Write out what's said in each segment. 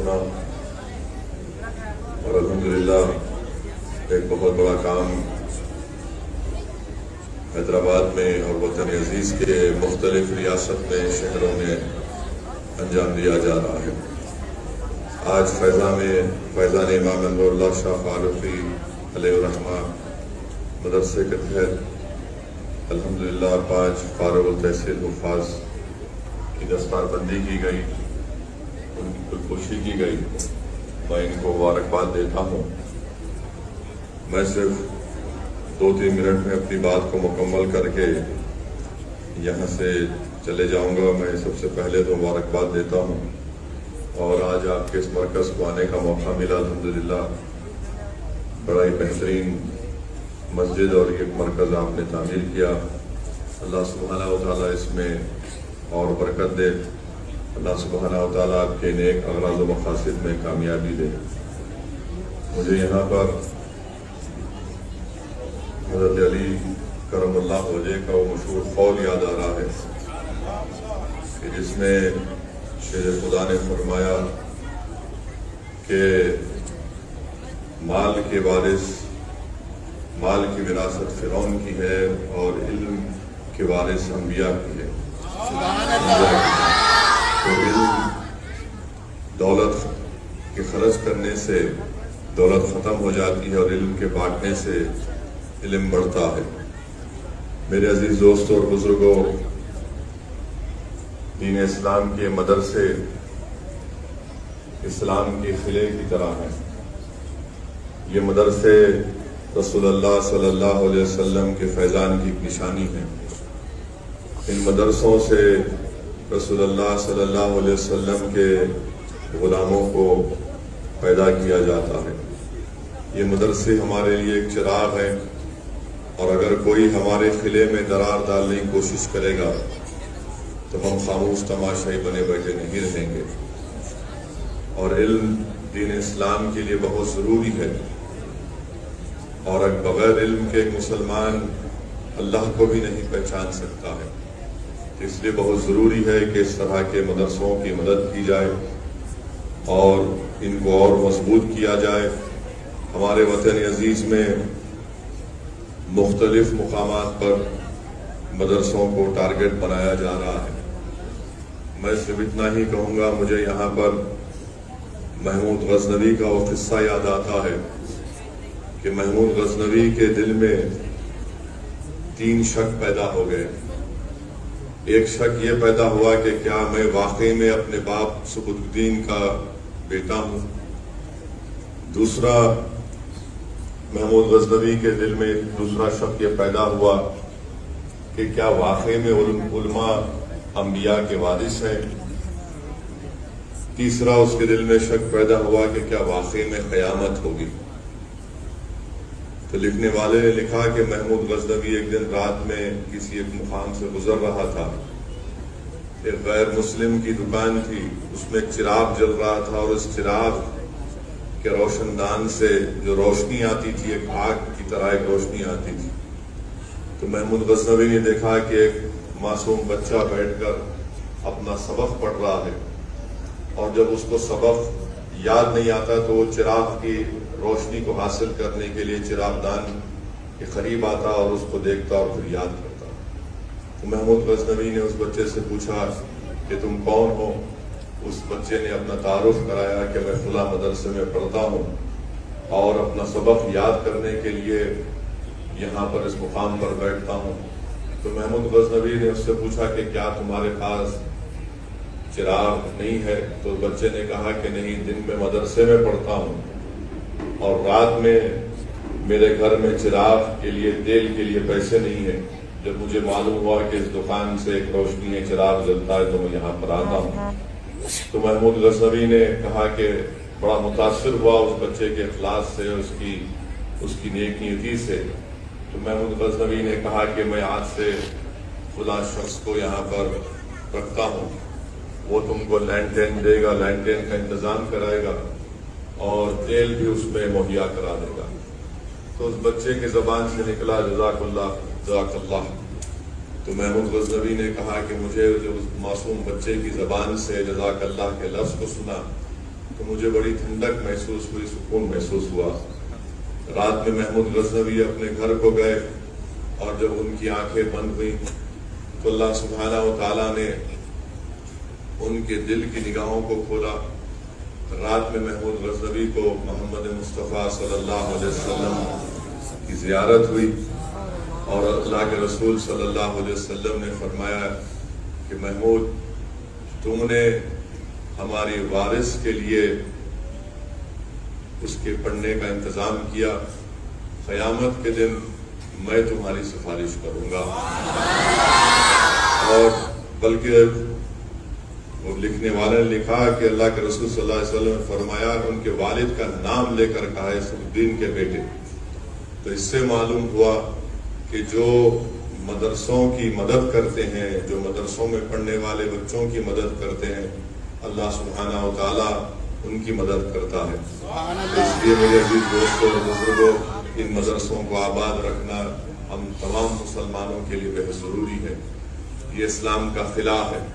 سنا اور الحمدللہ ایک بہت بڑا کام حیدرآباد میں اور وطن عزیز کے مختلف ریاست میں شہروں میں انجام دیا جا رہا ہے۔ آج فیضان امام انور اللہ شاہ فاروقی علیہ الرحمہ مدرسے کے تحت الحمدللہ 5 فارغ التحصیل حفاظ کی دستار بندی کی گئی، ان کی خوشی کی گئی۔ میں ان کو مبارکباد دیتا ہوں۔ میں صرف 2-3 منٹ میں اپنی بات کو مکمل کر کے یہاں سے چلے جاؤں گا۔ میں سب سے پہلے تو مبارکباد دیتا ہوں، اور آج آپ کے اس مرکز کو آنے کا موقع ملا الحمدللہ۔ بڑا ہی بہترین مسجد اور یہ مرکز آپ نے تعمیر کیا۔ اللہ سبحانہ و تعالیٰ اس میں اور برکت دے۔ اللہ سبحانہ و تعالیٰ آپ کے نیک اغراض و مقاصد میں کامیابی دے۔ مجھے یہاں پر حضرت علی کرم اللہ وجہ کا وہ مشہور قول یاد آ رہا ہے کہ جس میں شیر خدا نے فرمایا کہ مال کے وارث، مال کی وراثت فرعون کی ہے اور علم کے وارث انبیاء کی ہے۔ تو علم دولت کے خرچ کرنے سے دولت ختم ہو جاتی ہے اور علم کے بانٹنے سے علم بڑھتا ہے۔ میرے عزیز دوستوں اور بزرگوں، دین اسلام کے مدرسے اسلام کے قلعے کی طرح ہیں۔ یہ مدرسے رسول اللہ صلی اللہ علیہ وسلم کے فیضان کی ایک نشانی ہیں۔ ان مدرسوں سے رسول اللہ صلی اللہ علیہ وسلم کے غلاموں کو پیدا کیا جاتا ہے۔ یہ مدرسے ہمارے لیے ایک چراغ ہیں، اور اگر کوئی ہمارے قلعے میں درار ڈالنے کی کوشش کرے گا تو ہم خاموش تماشائی بنے بیٹھے نہیں رہیں گے۔ اور علم دین اسلام کے لیے بہت ضروری ہے، اور بغیر علم کے ایک مسلمان اللہ کو بھی نہیں پہچان سکتا ہے۔ اس لیے بہت ضروری ہے کہ اس طرح کے مدرسوں کی مدد کی جائے اور ان کو اور مضبوط کیا جائے۔ ہمارے وطن عزیز میں مختلف مقامات پر مدرسوں کو ٹارگٹ بنایا جا رہا ہے۔ میں صرف اتنا ہی کہوں گا، مجھے یہاں پر محمود غزنوی کا وہ قصہ یاد آتا ہے کہ محمود غزنوی کے دل میں 3 شک پیدا ہو گئے۔ ایک شک یہ پیدا ہوا کہ کیا میں واقعی میں اپنے باپ سبکت الدین کا بیٹا ہوں۔ دوسرا، محمود غزنوی کے دل میں دوسرا شک یہ پیدا ہوا کہ کیا واقعی میں علماء انبیاء کے وارث ہیں۔ تیسرا، اس کے دل میں شک پیدا ہوا کہ کیا واقعی میں قیامت ہوگی۔ تو لکھنے والے نے لکھا کہ محمود غزنوی ایک دن رات میں کسی ایک مقام سے گزر رہا تھا۔ ایک غیر مسلم کی دکان تھی، اس میں چراغ جل رہا تھا، اور اس چراغ کے روشن دان سے جو روشنی آتی تھی ایک آگ کی طرح ایک روشنی آتی تھی۔ تو محمود غزنوی نے دیکھا کہ ایک معصوم بچہ بیٹھ کر اپنا سبق پڑھ رہا ہے، اور جب اس کو سبق یاد نہیں آتا تو وہ چراغ کی روشنی کو حاصل کرنے کے لیے چراغ دان کے قریب آتا اور اس کو دیکھتا اور پھر یاد کرتا۔ تو محمود غزنوی نے اس بچے سے پوچھا کہ تم کون ہو؟ اس بچے نے اپنا تعارف کرایا کہ میں فلاں مدرسے میں پڑھتا ہوں اور اپنا سبق یاد کرنے کے لیے یہاں پر اس مقام پر بیٹھتا ہوں۔ تو محمود غزنوی نے اس سے پوچھا کہ کیا تمہارے پاس چراغ نہیں ہے؟ تو بچے نے کہا کہ نہیں، دن میں مدرسے میں پڑھتا ہوں اور رات میں میرے گھر میں چراغ کے لیے تیل کے لیے پیسے نہیں ہیں۔ جب مجھے معلوم ہوا کہ اس دکان سے ایک روشنی ہے، چراغ جلتا ہے، تو میں یہاں پر آتا ہوں۔ تو محمود غزنوی نے کہا کہ بڑا متاثر ہوا اس بچے کے اخلاص سے، اس کی نیک نیتی سے۔ تو محمود غزنوی نے کہا کہ میں آج سے فلاں شخص کو یہاں پر رکھتا ہوں، وہ تم کو لینٹین دے گا، لینٹین کا انتظام کرائے گا اور تیل بھی اس میں مہیا کرا دے گا۔ تو اس بچے کی زبان سے نکلا جزاک اللہ جزاک اللہ۔ تو محمود غزنوی نے کہا کہ مجھے جو اس معصوم بچے کی زبان سے جزاک اللہ کے لفظ کو سنا تو مجھے بڑی ٹھنڈک محسوس ہوئی، سکون محسوس ہوا۔ رات میں محمود غزنوی اپنے گھر کو گئے اور جب ان کی آنکھیں بند ہوئیں تو اللہ سبحانہ و تعالیٰ نے ان کے دل کی نگاہوں کو کھولا۔ رات میں محمود غزنوی کو محمد مصطفیٰ صلی اللہ علیہ وسلم کی زیارت ہوئی اور اللہ کے رسول صلی اللہ علیہ وسلم نے فرمایا کہ محمود تم نے ہماری وارث کے لیے اس کے پڑھنے کا انتظام کیا، قیامت کے دن میں تمہاری سفارش کروں گا۔ اور بلکہ وہ لکھنے والے نے لکھا کہ اللہ کے رسول صلی اللہ علیہ وسلم نے فرمایا ان کے والد کا نام لے کر کہا ہے سعودین کے بیٹے۔ تو اس سے معلوم ہوا کہ جو مدرسوں کی مدد کرتے ہیں، جو مدرسوں میں پڑھنے والے بچوں کی مدد کرتے ہیں، اللہ سبحانہ و تعالیٰ ان کی مدد کرتا ہے۔ اس لیے میرے عزیز دوستوں اور بزرگوں، ان مدرسوں کو آباد رکھنا ہم تمام مسلمانوں کے لیے بہت ضروری ہے۔ یہ اسلام کا خلا ہے،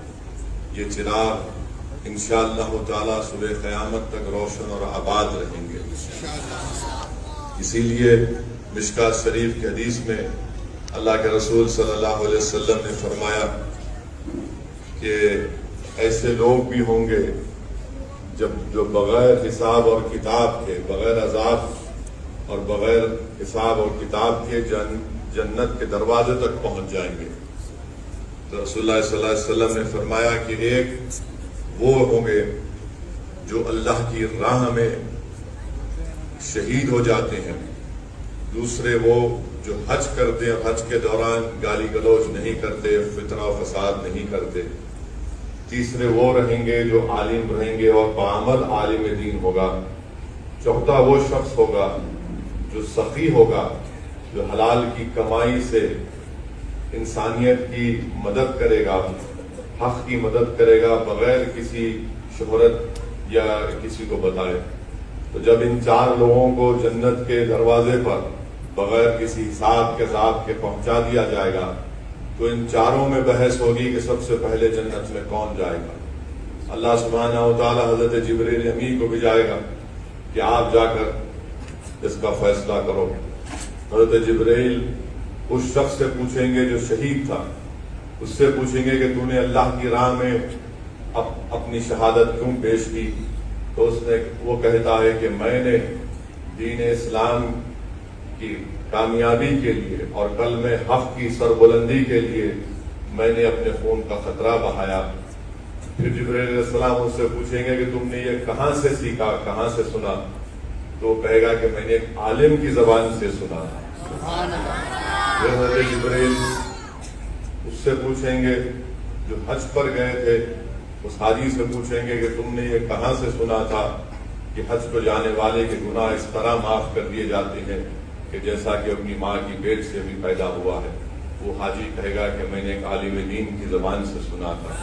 یہ چراغ انشاءاللہ تعالیٰ صبح قیامت تک روشن اور آباد رہیں گے۔ اسی لیے مشکات شریف کی حدیث میں اللہ کے رسول صلی اللہ علیہ وسلم نے فرمایا کہ ایسے لوگ بھی ہوں گے جو بغیر حساب اور کتاب کے، بغیر عذاب اور بغیر حساب اور کتاب کے جنت کے دروازے تک پہنچ جائیں گے۔ تو رسول اللہ صلی اللہ علیہ وسلم نے فرمایا کہ ایک وہ ہوں گے جو اللہ کی راہ میں شہید ہو جاتے ہیں، دوسرے وہ جو حج کرتے ہیں، حج کے دوران گالی گلوچ نہیں کرتے، فتنہ و فساد نہیں کرتے، تیسرے وہ رہیں گے جو عالم رہیں گے اور بعمل عالم دین ہوگا، چوتھا وہ شخص ہوگا جو سخی ہوگا، جو حلال کی کمائی سے انسانیت کی مدد کرے گا، حق کی مدد کرے گا بغیر کسی شہرت یا کسی کو بتائے۔ تو جب ان چار لوگوں کو جنت کے دروازے پر بغیر کسی حساب کتاب کے پہنچا دیا جائے گا تو ان چاروں میں بحث ہوگی کہ سب سے پہلے جنت میں کون جائے گا۔ اللہ سبحانہ و تعالیٰ حضرت جبریل امی کو بھیجائے گا کہ آپ جا کر اس کا فیصلہ کرو۔ حضرت جبریل اس شخص سے پوچھیں گے جو شہید تھا، اس سے پوچھیں گے کہ تو نے اللہ کی راہ میں اپنی شہادت کیوں پیش کی؟ تو وہ کہتا ہے کہ میں نے دین اسلام کی کامیابی کے لیے اور کلمہ حق کی سربلندی کے لیے میں نے اپنے خون کا خطرہ بہایا۔ پھر جبرائیل علیہ السلام اس سے پوچھیں گے کہ تم نے یہ کہاں سے سیکھا، کہاں سے سنا؟ تو وہ کہے گا کہ میں نے ایک عالم کی زبان سے سنا۔ حضرت جبرائیل اس سے پوچھیں گے جو حج پر گئے تھے، اس حاجی سے پوچھیں گے کہ تم نے یہ کہاں سے سنا تھا کہ حج کو جانے والے کے گناہ اس طرح معاف کر دیے جاتے ہیں کہ جیسا کہ اپنی ماں کی پیٹ سے بھی پیدا ہوا ہے؟ وہ حاجی کہے گا کہ میں نے ایک عالم دین کی زبان سے سنا تھا۔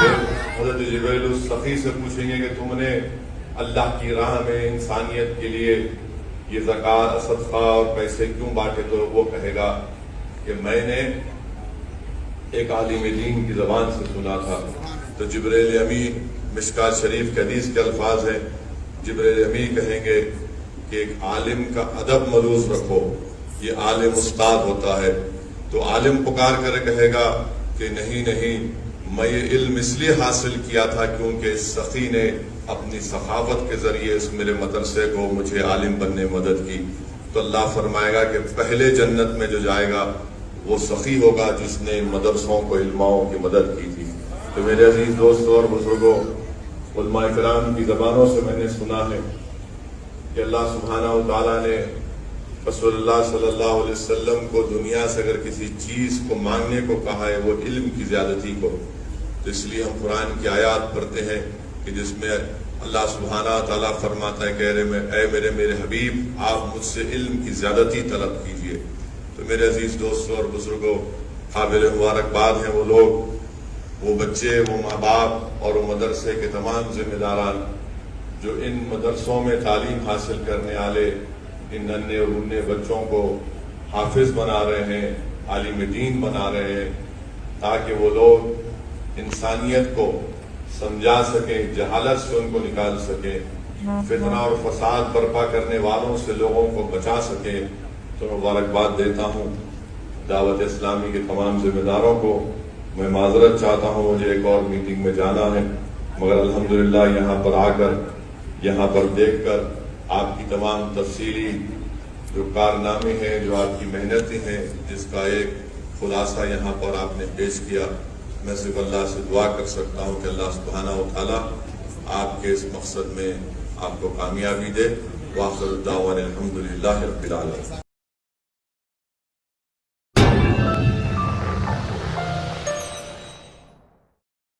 پھر حضرت جبرائیل اس سخی سے پوچھیں گے کہ تم نے اللہ کی راہ میں انسانیت کے لیے یہ زکوٰۃ، صدقہ اور پیسے کیوں بانٹے؟ تو وہ کہے گا کہ میں نے ایک عالم دین کی زبان سے سنا تھا۔ تو جبرائیل امی، مشکات شریف کے حدیث کے الفاظ ہیں، جبرائیل امی کہیں گے کہ ایک عالم کا ادب ملوز رکھو، یہ عالم استاد ہوتا ہے۔ تو عالم پکار کر کہے گا کہ نہیں، میں یہ علم اس لیے حاصل کیا تھا کیونکہ اس سخی نے اپنی سخاوت کے ذریعے اس میرے مدرسے کو، مجھے عالم بننے میں مدد کی۔ تو اللہ فرمائے گا کہ پہلے جنت میں جو جائے گا وہ سخی ہوگا جس نے مدرسوں کو، علماؤں کی مدد کی تھی۔ تو میرے عزیز دوستوں اور بزرگوں، علماء کرام کی زبانوں سے میں نے سنا ہے کہ اللہ سبحانہ و تعالیٰ نے رسول اللہ صلی اللہ علیہ وسلم کو دنیا سے اگر کسی چیز کو مانگنے کو کہا ہے وہ علم کی زیادتی کو۔ تو اس لیے ہم قرآن کی آیات پڑھتے ہیں کہ جس میں اللہ سبحانہ و تعالیٰ فرماتا ہے کہ اے میرے حبیب، آپ مجھ سے علم کی زیادتی طلب کیجئے۔ تو میرے عزیز دوستوں اور بزرگوں، قابل مبارکباد ہیں وہ لوگ، وہ بچے، وہ ماں باپ اور وہ مدرسے کے تمام ذمہ داران جو ان مدرسوں میں تعلیم حاصل کرنے والے ان ننھے اور منھے بچوں کو حافظ بنا رہے ہیں، عالم دین بنا رہے ہیں، تاکہ وہ لوگ انسانیت کو سمجھا سکیں، جہالت سے ان کو نکال سکیں، فتنہ اور فساد برپا کرنے والوں سے لوگوں کو بچا سکیں، تو مبارکباد دیتا ہوں دعوت اسلامی کے تمام ذمہ داروں کو۔ میں معذرت چاہتا ہوں، مجھے ایک اور میٹنگ میں جانا ہے، مگر الحمدللہ یہاں پر آ کر، یہاں پر دیکھ کر آپ کی تمام تفصیلی جو کارنامے ہیں، جو آپ کی محنتیں ہیں، جس کا ایک خلاصہ یہاں پر آپ نے پیش کیا، میں صرف اللہ سے دعا کر سکتا ہوں کہ اللہ سبحانہ و تعالیٰ آپ کے اس مقصد میں آپ کو کامیابی دے۔ وآخر دعوانا الحمدللہ رب العالمین۔